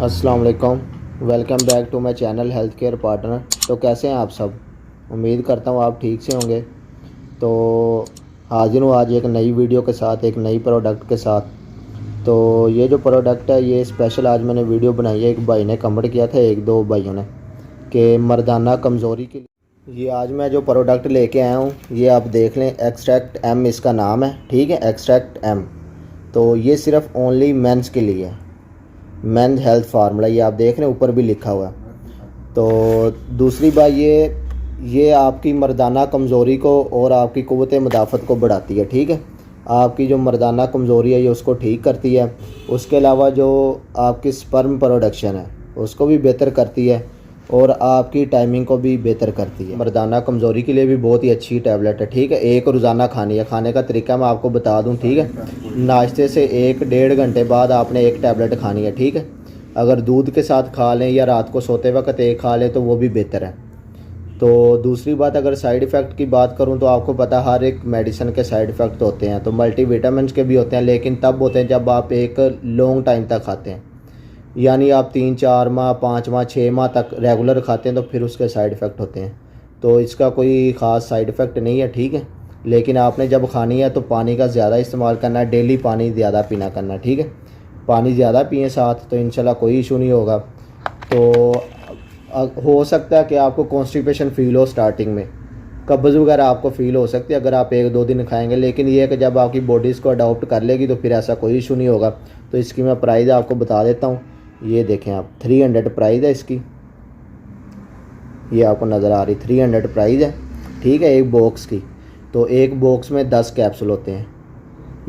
अस्सलाम वालेकुम। Welcome back to my channel health care partner. तो कैसे हैं आप सब? उम्मीद करता हूँ आप ठीक से होंगे। तो हाजिर हूँ आज एक नई वीडियो के साथ, एक नई प्रोडक्ट के साथ। तो ये जो प्रोडक्ट है ये स्पेशल आज मैंने वीडियो बनाई है। एक भाई ने कमेंट किया था, एक दो भाइयों ने, कि मर्दाना कमज़ोरी के लिए ये आज मैं जो प्रोडक्ट लेके आया हूँ ये आप देख लें। एक्सट्रैक्ट एम इसका नाम है, ठीक है, एक्सट्रैक्ट एम। तो ये सिर्फ ओनली मेंस के लिए है, मेन हेल्थ फार्मूला। ये आप देख रहे हैं ऊपर भी लिखा हुआ है। तो दूसरी बात ये आपकी मर्दाना कमज़ोरी को और आपकी क़ुव्वत मुदाफ़त को बढ़ाती है, ठीक है। आपकी जो मर्दाना कमज़ोरी है ये उसको ठीक करती है। उसके अलावा जो आपकी स्पर्म प्रोडक्शन है उसको भी बेहतर करती है और आपकी टाइमिंग को भी बेहतर करती है। मर्दाना कमज़ोरी के लिए भी बहुत ही अच्छी टैबलेट है, ठीक है। एक रोज़ाना खानी है। खाने का तरीका मैं आपको बता दूं, ठीक है। नाश्ते से 1-1.5 घंटे बाद आपने एक टैबलेट खानी है, ठीक है। अगर दूध के साथ खा लें या रात को सोते वक्त एक खा लें तो वो भी बेहतर है। तो दूसरी बात, अगर साइड इफ़ेक्ट की बात करूं तो आपको पता है हर एक मेडिसिन के साइड इफ़ेक्ट होते हैं। तो मल्टीविटामिन के भी होते हैं, लेकिन तब होते हैं जब आप एक लॉन्ग टाइम तक खाते हैं, यानी आप 3-4 माह, 5 माह, 6 माह तक रेगुलर खाते हैं तो फिर उसके साइड इफ़ेक्ट होते हैं। तो इसका कोई ख़ास साइड इफ़ेक्ट नहीं है, ठीक है। लेकिन आपने जब खानी है तो पानी का ज़्यादा इस्तेमाल करना है, डेली पानी ज़्यादा पीना करना, ठीक है। पानी ज़्यादा पिए साथ तो इंशाल्लाह कोई इशू नहीं होगा। तो हो सकता है कि आपको कॉन्स्टिपेशन फ़ील हो स्टार्टिंग में, कब्ज़ वगैरह आपको फ़ील हो सकती है अगर आप 1-2 दिन खाएंगे, लेकिन ये है कि जब आपकी बॉडी इसको अडॉप्ट कर लेगी तो फिर ऐसा कोई इशू नहीं होगा। तो इसकी मैं प्राइस आपको बता देता हूँ। ये देखें आप, 300 प्राइस है इसकी। ये आपको नज़र आ रही 300 प्राइस है, ठीक है, एक बॉक्स की। तो एक बॉक्स में 10 कैप्सूल होते हैं,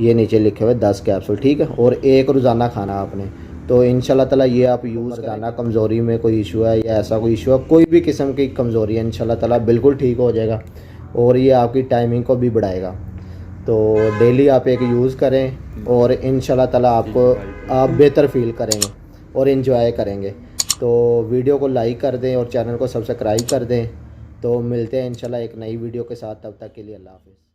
ये नीचे लिखे हुए 10 कैप्सूल, ठीक है। और एक रोज़ाना खाना आपने। तो इंशाल्लाह ताला ये आप यूज़ करना। कमज़ोरी में कोई इशू है या ऐसा कोई इशू है, कोई भी किस्म की कमज़ोरी है, इंशाल्लाह ताला बिल्कुल ठीक हो जाएगा और ये आपकी टाइमिंग को भी बढ़ाएगा। तो डेली आप एक यूज़ करें और इंशाल्लाह ताला आपको आप बेहतर फील करेंगे और इन्जॉय करेंगे। तो वीडियो को लाइक कर दें और चैनल को सब्सक्राइब कर दें। तो मिलते हैं इंशाल्लाह एक नई वीडियो के साथ, तब तक के लिए अल्लाह हाफ़िज़।